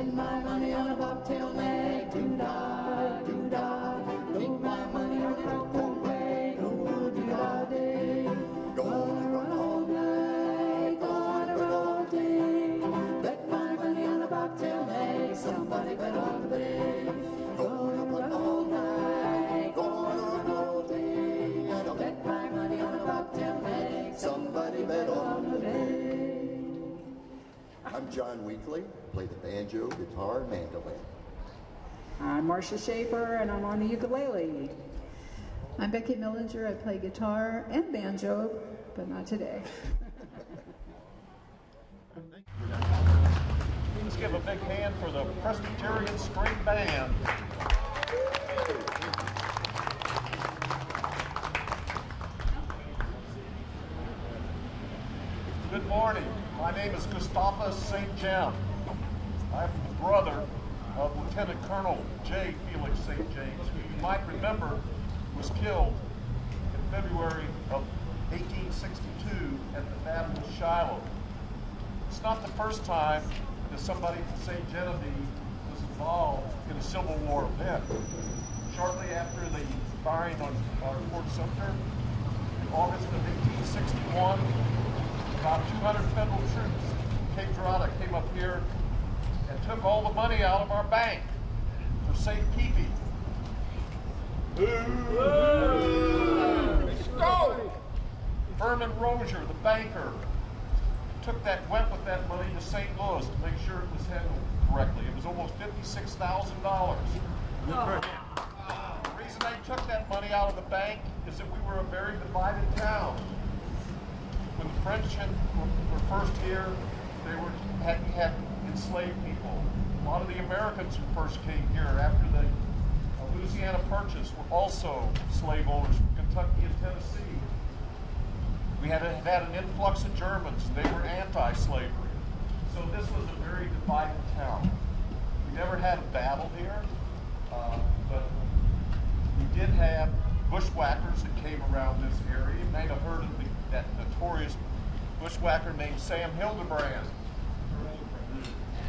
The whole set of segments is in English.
Spend my money on a bobtail nag, doo-dah, doo-dah. Make my money on a cocktail nag, doo-dah-day. Gonna run all night, gonna run all day. Bet my money on a bobtail nag, somebody bet on me. Gonna run all night, gonna run all day. Bet my money on a bobtail nag, somebody bet on me. I'm John Weekly, play the banjo, guitar, and mandolin. I'm Marcia Schaefer, and I'm on the ukulele. I'm Becky Millinger. I play guitar and banjo, but not today. Let's give a big hand for the Presbyterian String Band. Good morning. My name is Gustavus St. Jem. I'm the brother of Lieutenant Colonel J. Felix St. James, who you might remember was killed in February of 1862 at the Battle of Shiloh. It's not the first time that somebody from St. Genevieve was involved in a Civil War event. Shortly after the firing on Fort Sumter, in August of 1861, about 200 federal troops from Cape Girardeau came up here and took all the money out of our bank for safekeeping. Herman Rozier, the banker, went with that money to St. Louis to make sure it was handled correctly. It was almost $56,000. The reason they took that money out of the bank is that we were a very divided town. When the French were first here, we had enslaved people. A lot of the Americans who first came here after the Louisiana Purchase were also slave owners from Kentucky and Tennessee. We had an influx of Germans, and they were anti-slavery. So this was a very divided town. We never had a battle here, but we did have bushwhackers that came around this area. You may have heard of that notorious bushwhacker named Sam Hildebrand.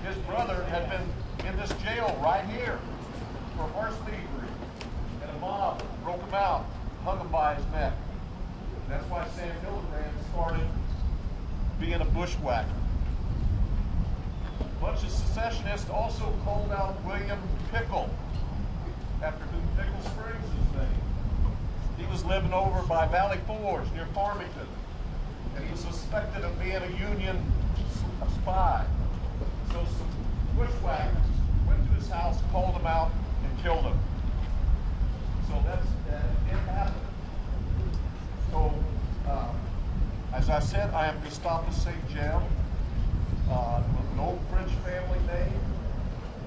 His brother had been in this jail right here for horse thievery, and a mob broke him out, hung him by his neck. That's why Sam Hildebrand started being a bushwhacker. A bunch of secessionists also called out William Pickle, after whom Pickle Springs is named. He was living over by Valley Forge near Farmington, and he was suspected of being a Union spy. So some bushwhackers went to his house, called him out, and killed him. So it happened. So, as I said, I am Gustavus St. Jem, with an old French family name,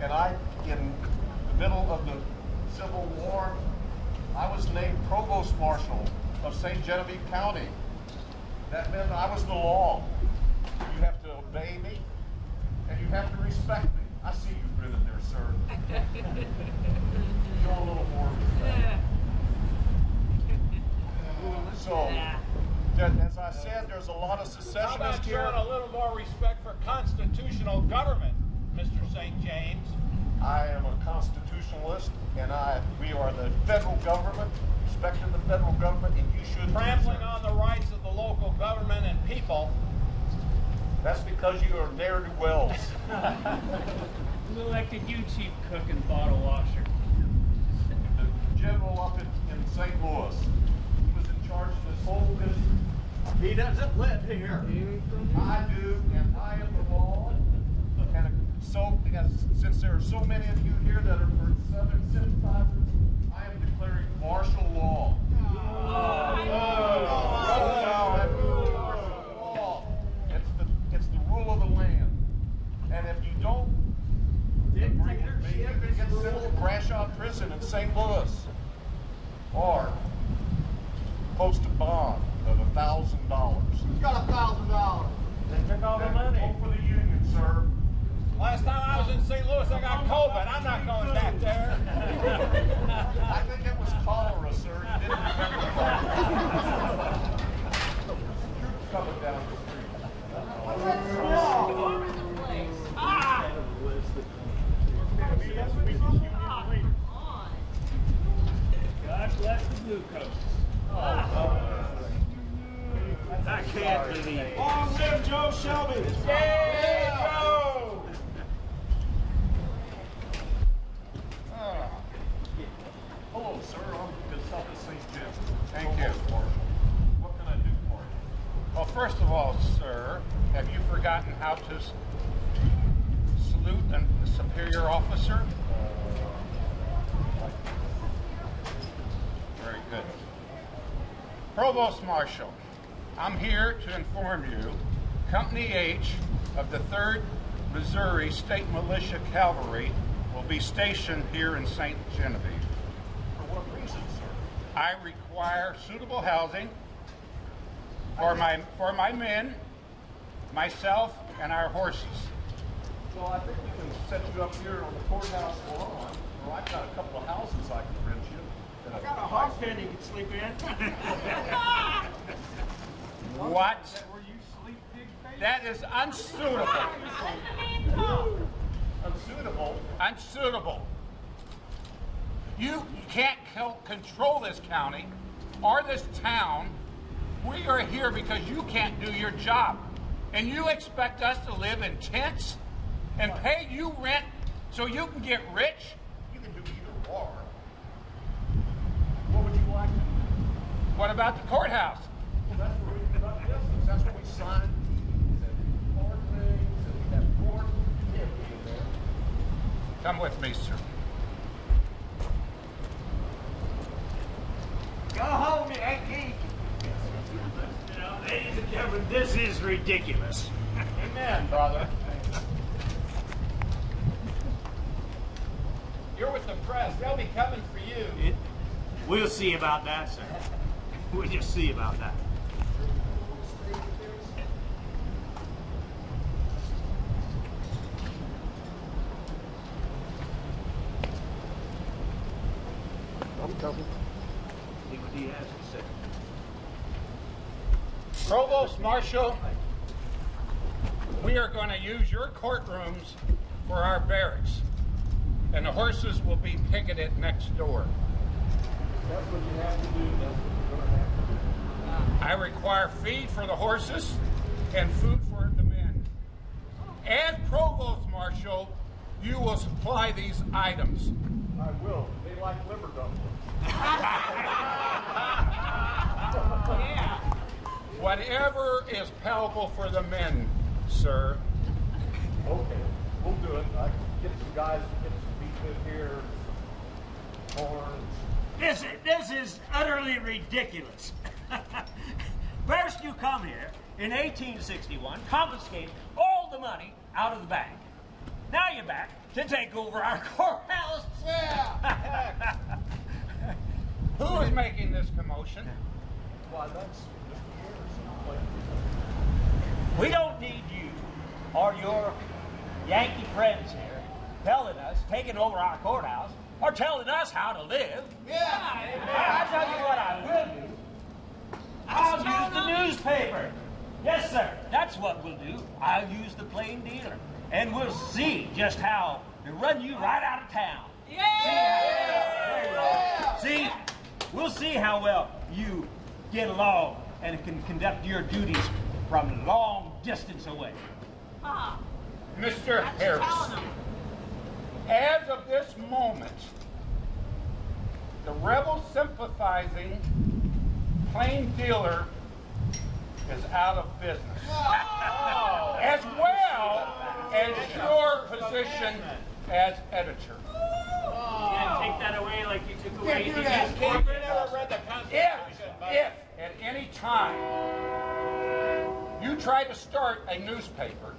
and in the middle of the Civil War, I was named Provost Marshal of St. Genevieve County. That meant I was the law. You have to obey me, and you have to respect me. I see you grinning there, sir. Show a little more respect. So, as I said, there's a lot of secessionists here. How about showing a little more respect for constitutional government, Mr. St. James? I am a constitutionalist, and we are the federal government, respecting the federal government, and you should trampling on the rights of the local government and people. That's because you are ne'er-do-wells. Who elected you chief cook and bottle washer? The general up in St. Louis. He was in charge of this whole district. He doesn't live here. I do, and I am the law. And since there are so many of you here that are for Southern sympathizers, I am declaring martial law. It's the rule of the land. And if you don't agree with me, you can get sent to Gratiot Prison in St. Louis, or post a bond of $1,000. Who's got $1,000? They took all the money. Vote for the union, sir. Last time I was in St. Louis, I got COVID. I'm not going back there. I think it was cholera, sir. You didn't remember cholera. Troops coming down the street. Shelby! Yay, go! Hello, sir. I'm Gonzalez St. Jim. Thank you. What can I do for you? Well, first of all, sir, have you forgotten how to salute a superior officer? Very good. Provost Marshal, I'm here to inform you, Company H of the 3rd Missouri State Militia Cavalry will be stationed here in St. Genevieve. For what reason, sir? I require suitable housing for my men, myself, and our horses. Well, I think we can set you up here on the courthouse lawn. Well, I've got a couple of houses I can rent you. I got a hog pen you can sleep in. What? Is that where you sleep, pig face? That is unsuitable. Unsuitable? Unsuitable. You can't control this county or this town. We are here because you can't do your job. And you expect us to live in tents and pay you rent so you can get rich? You can do either or. What would you like to do? What about the courthouse? Well, that's where we conduct business. That's where we sign deeds and record things and we have court. You can't be in there. Come with me, sir. Go home, Yankee. Ladies and gentlemen, this is ridiculous. Amen, brother. You're with the press. They'll be coming for you. We'll see about that, sir. We'll just see about that. I'm coming. See what he has to say. Provost Marshal, we are going to use your courtrooms for our barracks, and the horses will be picketed next door. That's what you have to do. That's what you're going to have to do. I require feed for the horses and food for the men. As Provost Marshal, you will supply these items. I will. They like liver dumplings. Yeah. Whatever is palatable for the men, sir. Okay, we'll do it. I can get some guys to get some beef in here, some corn. This is utterly ridiculous. First you come here in 1861, confiscate all the money out of the bank. Now you're back to take over our courthouse. Yeah. Who is making this commotion? Why, that's Mr. Harrison. We don't need you or your Yankee friends here telling us, taking over our courthouse, or telling us how to live. I tell you what I will do. I'll use the newspaper. Yes, sir. That's what we'll do. I'll use the plain dealer. And we'll see just how to run you right out of town. See, we'll see how well you get along and can conduct your duties from long distance away. Mr. Harris, as of this moment, the rebel sympathizing plain dealer is out of business. As well as your position as editor. You can't take that away like you took away the newspaper. If at any time you try to start a newspaper,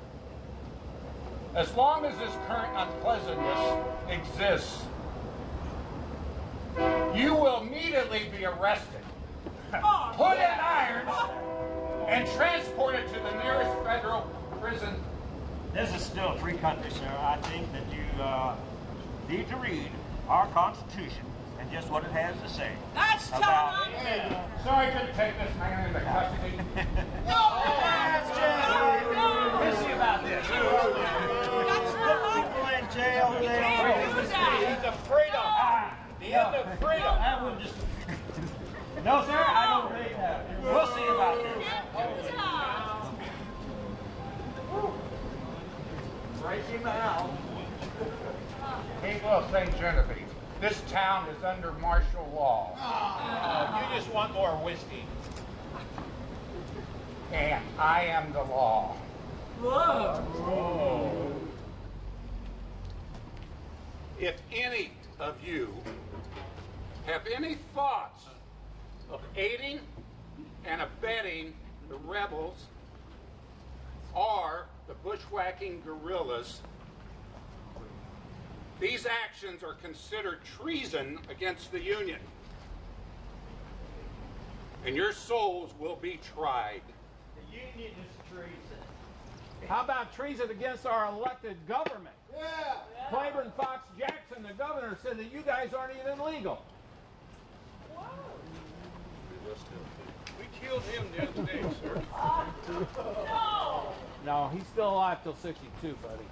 as long as this current unpleasantness exists, you will immediately be arrested, put in irons, and transported to the nearest federal prison. This is still a free country, sir. I think that you need to read our Constitution and just what it has to say. That's about Sorry to take this man into custody. We'll see about this. Put people in jail. He's a freedom. The end of freedom. That would just... No, sir, I don't rate that. We'll see about this. Break him out. People of St. Genevieve, this town is under martial law. You just want more whiskey. And I am the law. Whoa. If any of you have any thoughts of aiding and abetting the rebels or the bushwhacking guerrillas, these actions are considered treason against the Union, and your souls will be tried. The Union is treason. How about treason against our elected government? Yeah. Claiborne Fox Jackson, the governor, said that you guys aren't even legal. We killed him the other day, sir. No, he's still alive till 62, buddy.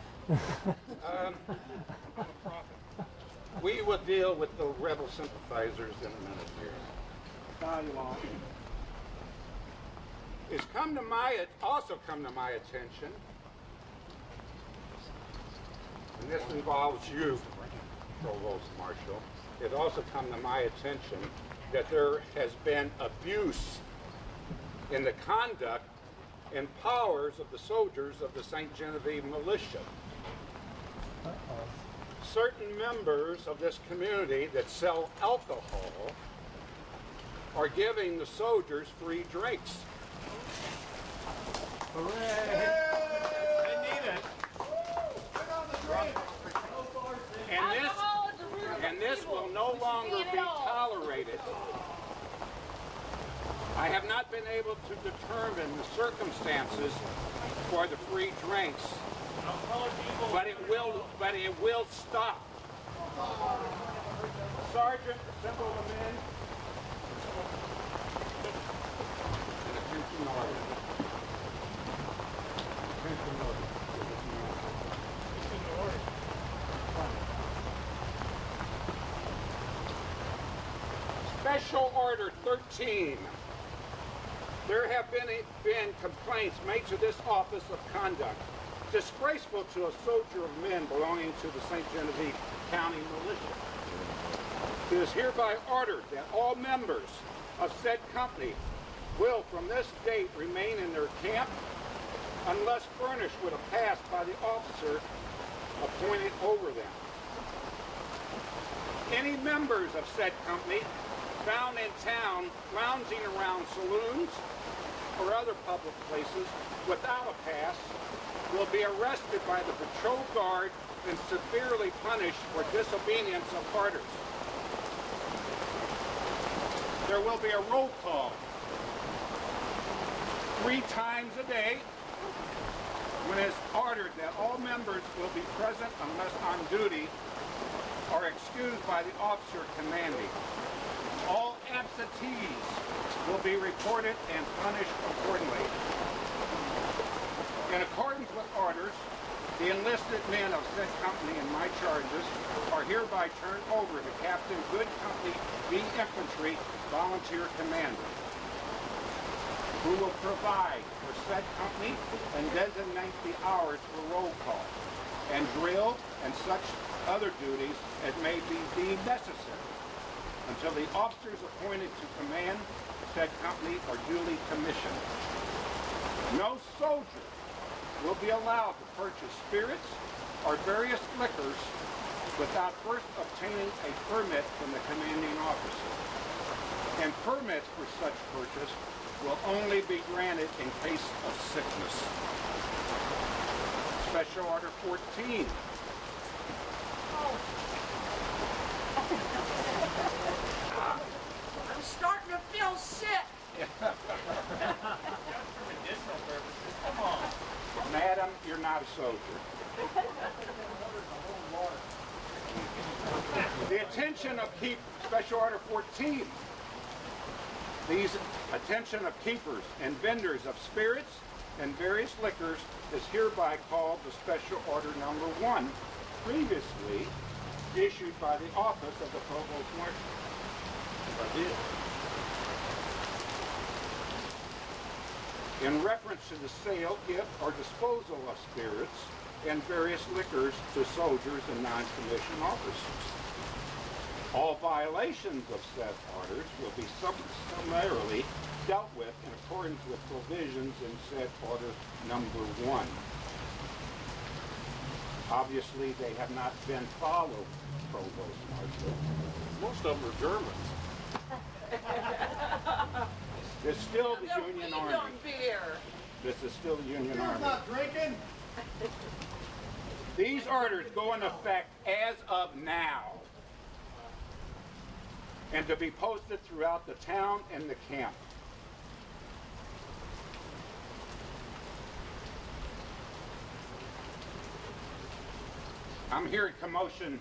We will deal with the rebel sympathizers in a minute here. No, you won't. It's also come to my attention, and this involves you, Provost Marshal. It also come to my attention that there has been abuse in the conduct and powers of the soldiers of the St. Genevieve militia. Certain members of this community that sell alcohol are giving the soldiers free drinks. And this will no longer be tolerated. I have not been able to determine the circumstances for the free drinks, but it will stop. Sergeant, assemble the men. And attention order. Attention order. Special Order 13. There have been complaints made to this office of conduct disgraceful to a soldier of men belonging to the St. Genevieve County Militia. It is hereby ordered that all members of said company will from this date remain in their camp unless furnished with a pass by the officer appointed over them. Any members of said company found in town lounging around saloons or other public places without a pass will be arrested by the patrol guard and severely punished for disobedience of orders. There will be a roll call 3 times a day when it's ordered that all members will be present unless on duty or excused by the officer commanding. All absentees will be reported and punished accordingly. In accordance with orders, the enlisted men of said company in my charges are hereby turned over to Captain Good Company B Infantry Volunteer Commander, who will provide for said company and designate the hours for roll call and drill and such other duties as may be deemed necessary until the officers appointed to command said company are duly commissioned. No soldier will be allowed to purchase spirits or various liquors without first obtaining a permit from the commanding officer. And permits for such purchase will only be granted in case of sickness. Special Order 14. I'm starting to feel sick. Come on. Madam, you're not a soldier. The attention of Special Order 14. These attention of keepers and vendors of spirits and various liquors is hereby called the Special Order Number 1, previously issued by the office of the Provost Marshal. If I did. In reference to the sale, gift, or disposal of spirits and various liquors to soldiers and non-commissioned officers. All violations of said orders will be summarily dealt with in accordance with provisions in said order number 1. Obviously, they have not been followed, Provost Marshal. Most of them are Germans. This is still the Union Army. Beer. This is still the Union Army. Not drinking. These orders go into effect as of now, and to be posted throughout the town and the camp. I'm hearing commotion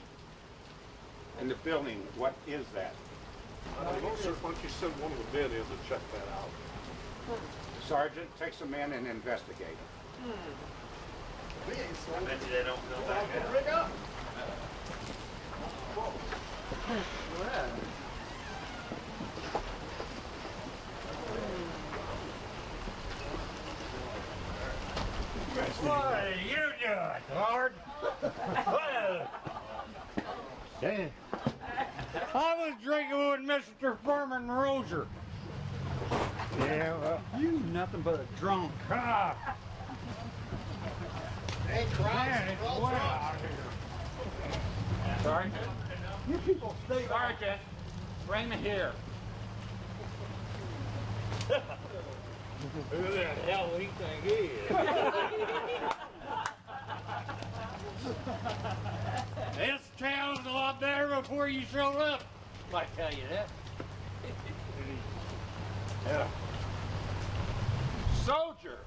in the building. What is that? I don't know, sir. Why don't you send one of the men in to check that out? Sergeant, take some men and investigate. I bet you they don't feel that good. Rig up. What are you doing, Lord? I was drinking with Mr. Furman Rozier. Yeah, well, You nothing but a drunk. hey, man, it's way out here. Sergeant? You people stay back. Sergeant, bring me here. Who the hell do you think he is? This town's a lot better before you showed up. I tell you that. Yeah. Soldier!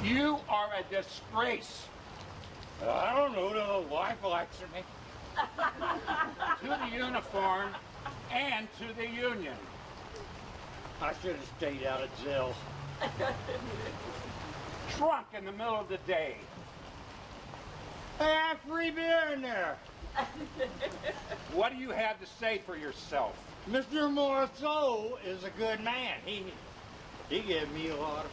You are a disgrace I don't know, the wife likes me. to the uniform and to the Union. I should have stayed out of jail. Drunk in the middle of the day. Hey, I have free beer in there. What do you have to say for yourself? Mr. Morceau is a good man. He gave me a lot of...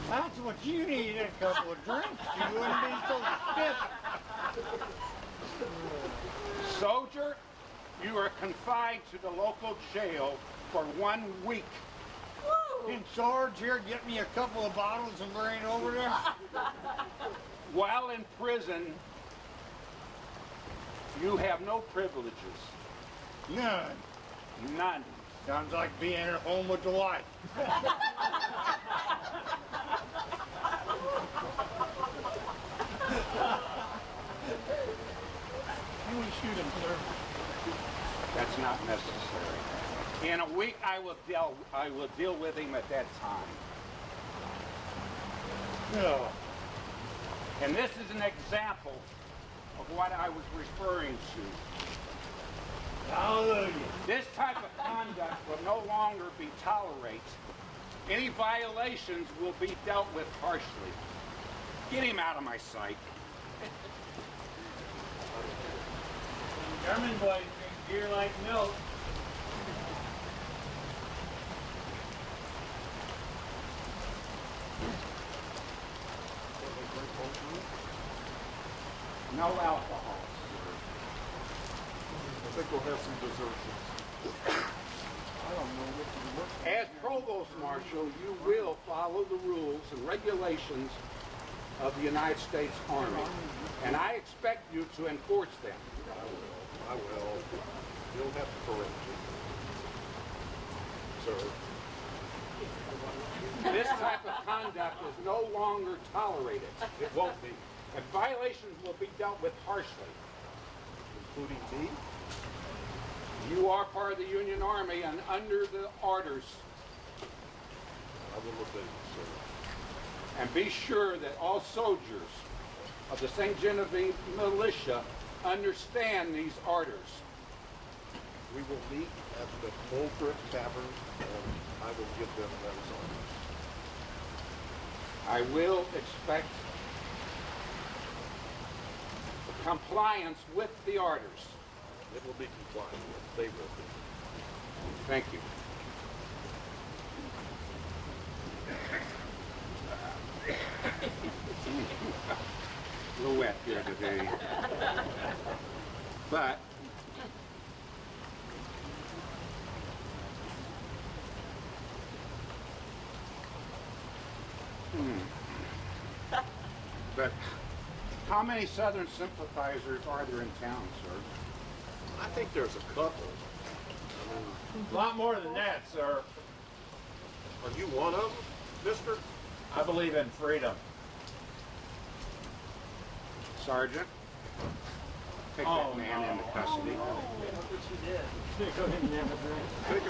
That's what you need, a couple of drinks. You wouldn't be so stiff. Soldier, you are confined to the local jail for 1 week. Can Sarge here get me a couple of bottles and bring it over there? While in prison, you have no privileges. None. None. Sounds like being at home with the wife. You would shoot him, sir. That's not necessary. In a week, I will deal with him at that time. No. And this is an example of what I was referring to. Hallelujah. This type of conduct will no longer be tolerated. Any violations will be dealt with harshly. Get him out of my sight. German boys drink beer like milk. No alcohol. I think we'll have some desertions. As Provost Marshal, you will follow the rules and regulations of the United States Army, and I expect you to enforce them. I will. You'll have to correct you. Sir. This type of conduct is no longer tolerated. It won't be. And violations will be dealt with harshly. Including me? You are part of the Union Army and under the orders. I will obey you, sir. And be sure that all soldiers of the St. Genevieve militia understand these orders. We will meet at the Mulford Tavern, and I will give them those orders. I will expect compliance with the orders. It will be complied with. They will be. Thank you. A little wet here today. But but how many Southern sympathizers are there in town, sir? I think there's a couple. A lot more than that, sir. Are you one of them, mister? I believe in freedom. Sergeant, take that man into custody. Go ahead and have a drink.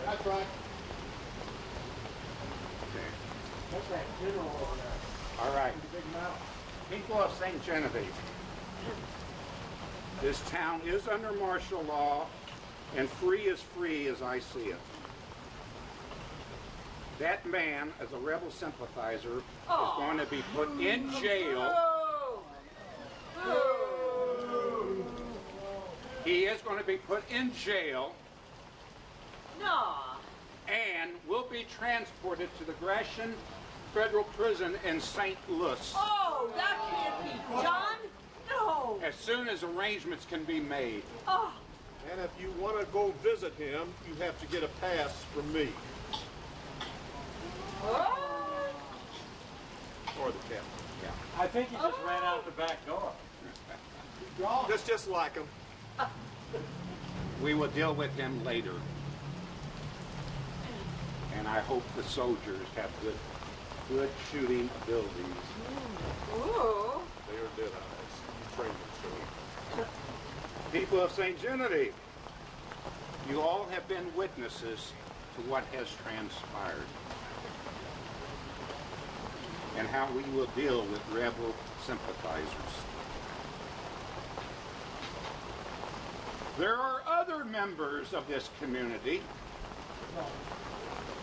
That's right. That's that general over there. All right. Big mouth. People of St. Genevieve, this town is under martial law, and free as I see it. That man, as a rebel sympathizer, is going to be put in jail. He is going to be put in jail. No. And will be transported to the Gratian Federal Prison in St. Louis Oh, that can't be done. No. as soon as arrangements can be made. Oh. And if you want to go visit him, you have to get a pass from me. Or the captain. Yeah. I think he just ran out the back door. That's just like him. We will deal with him later. And I hope the soldiers have good shooting abilities. Ooh. They are dead eyes. You train them so. People of St. Genevieve, you all have been witnesses to what has transpired and how we will deal with rebel sympathizers. There are other members of this community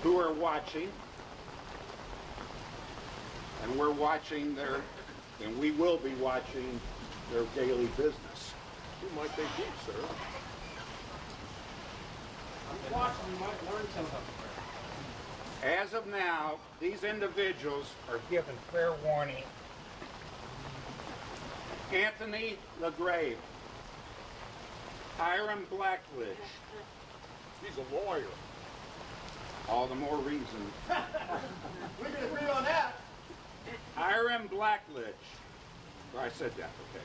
who are watching, and we're watching and we will be watching their daily business. Who might they be, sir? Watching, you might learn something. As of now, these individuals are given fair warning. Anthony LaGrave, Hiram Blackledge, He's a lawyer. all the more reason. We can agree on that. Hiram Blackledge, I said that, okay.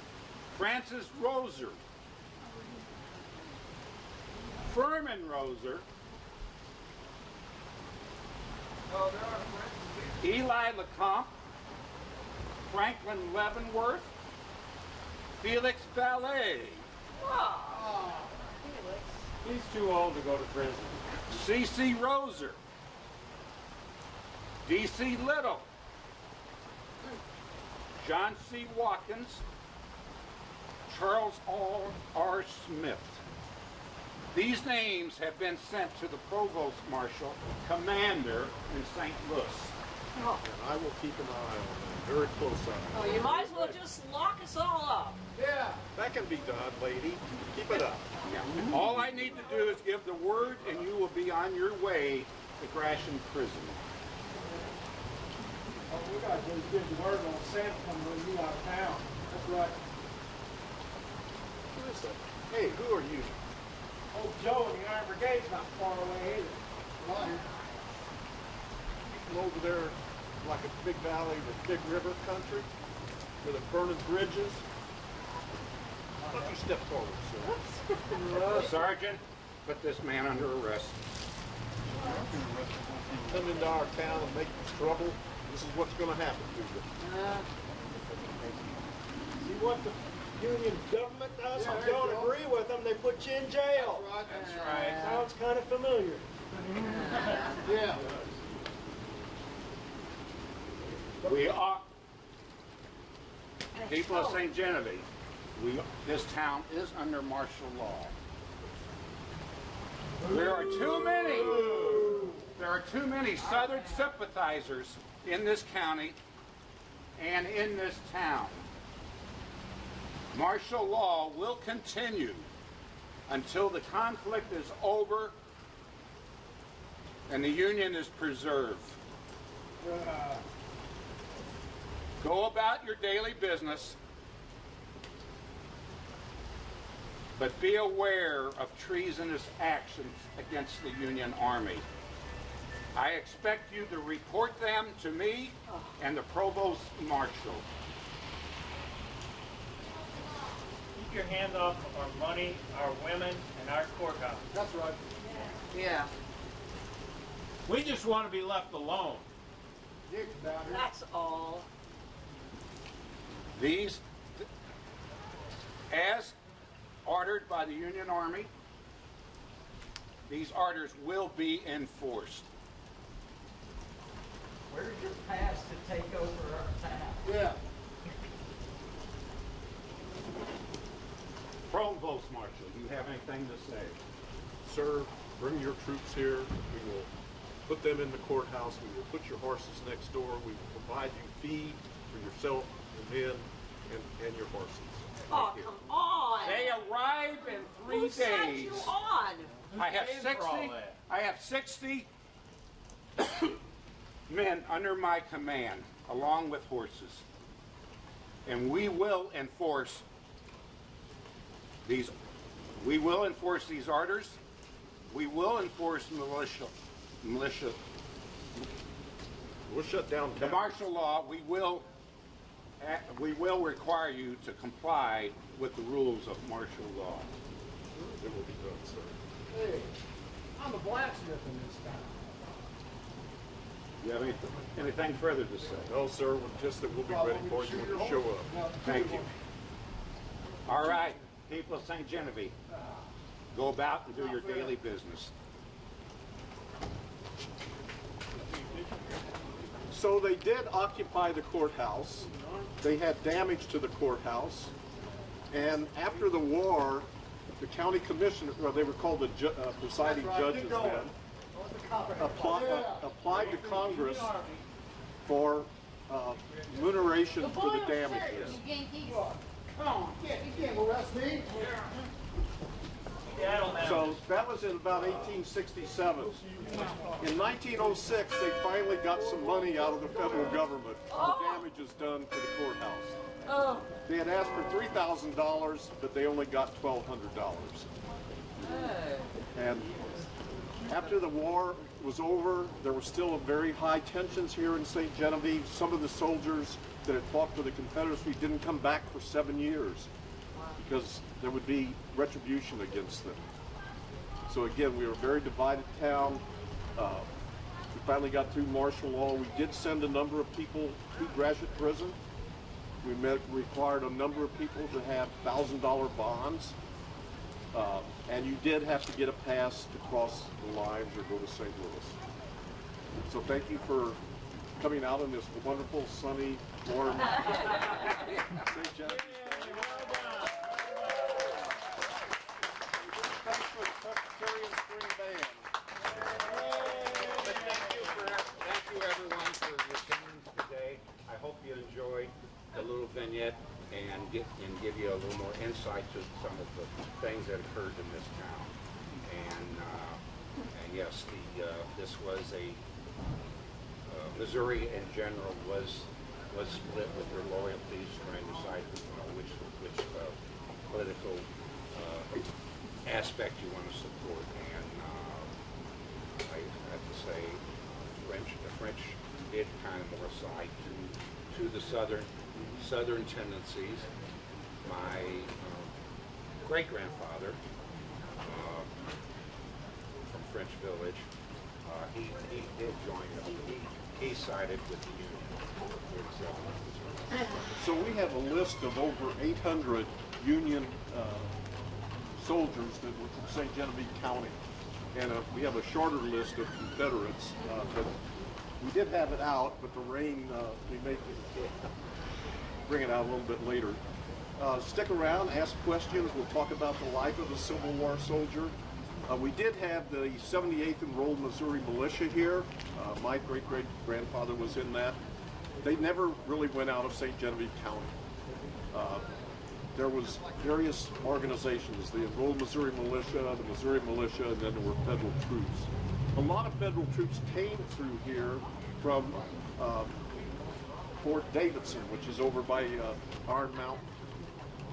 Francis Roser, Furman Roser, Eli Lecomte, Franklin Leavenworth, Felix Ballet, He's too old to go to prison. C.C. Roser, D.C. Little, John C. Watkins, Charles R. Smith. These names have been sent to the Provost Marshal Commander in St. Louis. And I will keep an eye on them, very close eye. Oh, you might as well just lock us all up. Yeah, that can be done, lady. Keep it up. Yeah. All I need to do is give the word, and you will be on your way to Gratian Prison. Oh, we got to give the word on Santa coming when you out of town. That's right. Who is that? Hey, who are you? Old Joe and the Iron Brigade's not far away either. From over there, like a big valley with big river country, with the burning bridges. Why don't you step forward, sir? Sergeant, put this man under arrest. Come into our town and make trouble. This is what's going to happen to you. See what the Union government does? If you don't agree with them, they put you in jail. That's right. Sounds kind of familiar. Yeah. We are people of St. Genevieve. This town is under martial law. There are too many Southern sympathizers in this county and in this town. Martial law will continue until the conflict is over and the Union is preserved. Go about your daily business, but be aware of treasonous actions against the Union Army. I expect you to report them to me and the Provost Marshal. Keep your hands off of our money, our women, and our courthouse. That's right. Yeah. We just want to be left alone. That's all. These, as ordered by the Union Army, these orders will be enforced. Where's your pass to take over our town? Yeah. Provost Marshal, do you have anything to say? Sir, bring your troops here. We will put them in the courthouse. We will put your horses next door. We will provide you feed for yourself, your men, and your horses. Oh, come on. They arrive in 3 Who sent days. you on? I have 60 men under my command, along with horses. And we will enforce these orders. We will enforce militia. We'll shut down The town. martial law, we will require you to comply with the rules of martial law. It will be done, sir. Hey, I'm a blacksmith in this town. Do you have anything further to say? No, sir, just that we'll be ready for you when you show up. Thank you. All right, people of St. Genevieve, go about and do your daily business. So they did occupy the courthouse. They had damage to the courthouse. And after the war, the county commissioner, or they were called the presiding judges then, applied to Congress for remuneration for the damages. Come on, you can't arrest me. So that was in about 1867. In 1906, they finally got some money out of the federal government for damages done to the courthouse. They had asked for $3,000, but they only got $1,200. And after the war was over, there were still very high tensions here in St. Genevieve. Some of the soldiers that had fought for the Confederacy didn't come back for 7 years because there would be retribution against them. So again, we were a very divided town. We finally got through martial law. We did send a number of people to graduate prison. We required a number of people to have $1,000 bonds. And you did have to get a pass to cross the lines or go to St. Louis. So thank you for coming out on this wonderful, sunny, warm St. Genevieve. Thanks for the Presbyterian Spring Band. Thank you everyone for your attendance today. I hope you enjoyed the little vignette and give you a little more insight to some of the things that occurred in this town. And yes, this was Missouri in general was split with their loyalties, trying to decide which political aspect you want to support. And I have to say, the French did kind of more side to the southern tendencies. My great-grandfather from French Village, he did join us. He sided with the Union. So we have a list of over 800 Union soldiers that were from St. Genevieve County. And we have a shorter list of Confederates, but we did have it out, but the rain, we may bring it out a little bit later. Stick around, ask questions. We'll talk about the life of a Civil War soldier. We did have the 78th Enrolled Missouri Militia here. My great-great-grandfather was in that. they never really went out of St. Genevieve County. There was various organizations, the Enrolled Missouri Militia, the Missouri Militia, and then there were federal troops. A lot of federal troops came through here from Fort Davidson, which is over by Iron Mountain.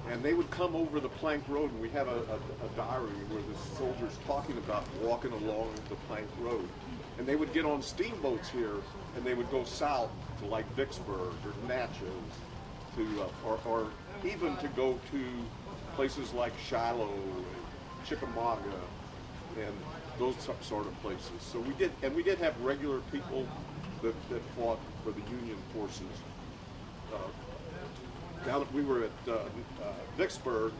And they would come over the Plank Road, and we have a diary where the soldiers talking about walking along the Plank Road. And they would get on steamboats here, and they would go south to like Vicksburg or Natchez, or even to go to places like Shiloh and Chickamauga and those sort of places. So we did have regular people that fought for the Union forces. Now that we were at Vicksburg,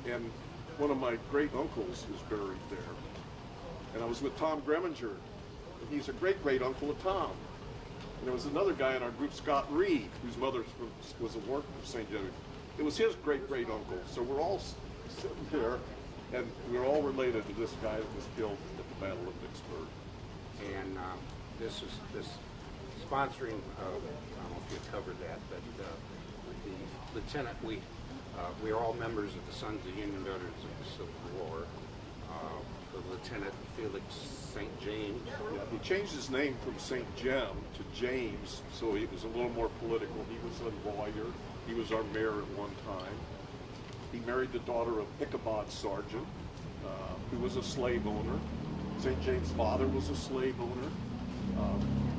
and one of my great uncles is buried there. And I was with Tom Greminger, and he's a great uncle of Tom. And there was another guy in our group, Scott Reed, whose mother was a worker for St. Genevieve. It was his great uncle. So we're all sitting there, and we're all related to this guy that was killed at the Battle of Vicksburg. And this sponsoring, I don't know if you covered that, but the lieutenant, we are all members of the Sons of Union Veterans of the Civil War. The Lieutenant Felix St. James. Yeah, he changed his name from St. Jem to James, so he was a little more political. He was a lawyer. He was our mayor at one time. He married the daughter of Ichabod Sargent, who was a slave owner. St. James' father was a slave owner.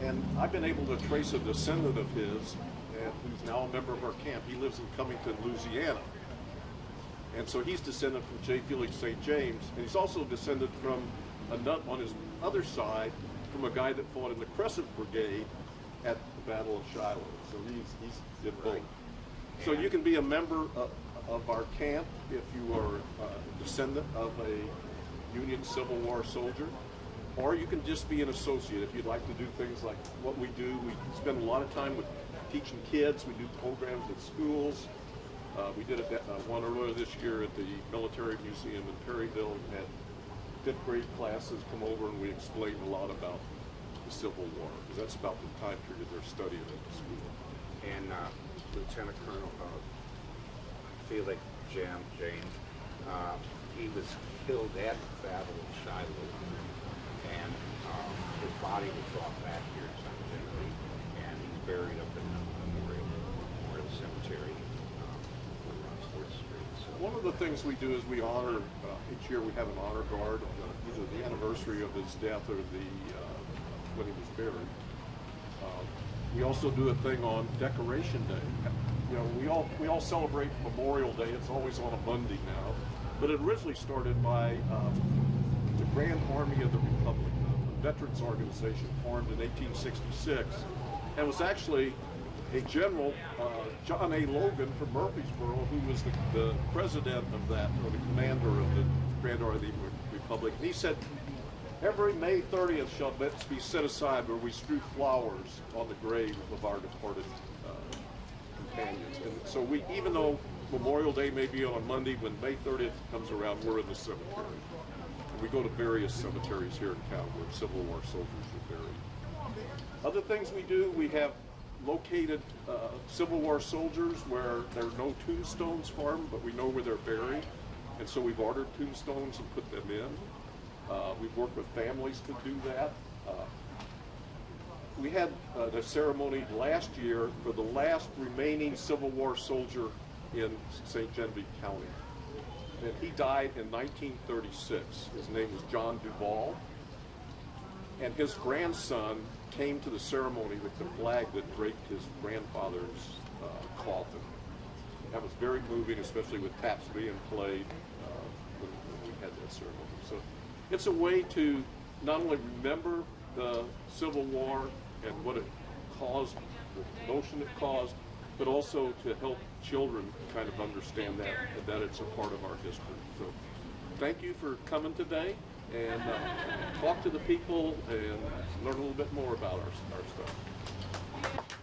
And I've been able to trace a descendant of his, who's now a member of our camp. He lives in Cummington, Louisiana. And so he's descended from J. Felix St. James, and he's also descended from on his other side from a guy that fought in the Crescent Brigade at the Battle of Shiloh. So he's did both. So you can be a member of our camp if you are a descendant of a Union Civil War soldier, or you can just be an associate if you'd like to do things like what we do. We spend a lot of time with teaching kids. We do programs at schools. We did one earlier this year at the Military Museum in Perryville. We had 5th grade classes come over, and we explained a lot about the Civil War, because that's about the time period they're studying at the school. And Lieutenant Colonel Felix James, he was killed at the Battle of Shiloh, and his body was brought back here to St. Genevieve, and he's buried up in the Memorial Cemetery. One of the things we do is we honor, each year we have an honor guard, either the anniversary of his death or when he was buried. We also do a thing on Decoration Day. You know, we all celebrate Memorial Day. It's always on a Monday now, but it originally started by the Grand Army of the Republic, a veterans organization formed in 1866, and was actually a general, John A. Logan from Murfreesboro, who was the president of that, or the commander of the Grand Army of the Republic. And he said, every May 30th shall be set aside where we strew flowers on the grave of our departed companions. And so even though Memorial Day may be on a Monday, when May 30th comes around, we're in the cemetery. And we go to various cemeteries here in town where Civil War soldiers are buried. Other things we do, we have located Civil War soldiers where there are no tombstones for them, but we know where they're buried, and so we've ordered tombstones and put them in. We've worked with families to do that. We had the ceremony last year for the last remaining Civil War soldier in St. Genevieve County, and he died in 1936. His name was John Duvall, and his grandson came to the ceremony with the flag that draped his grandfather's coffin. That was very moving, especially with taps being played when we had that ceremony. So it's a way to not only remember the Civil War and what it caused, the notion it caused, but also to help children kind of understand that it's a part of our history. So thank you for coming today, and talk to the people and learn a little bit more about our stuff.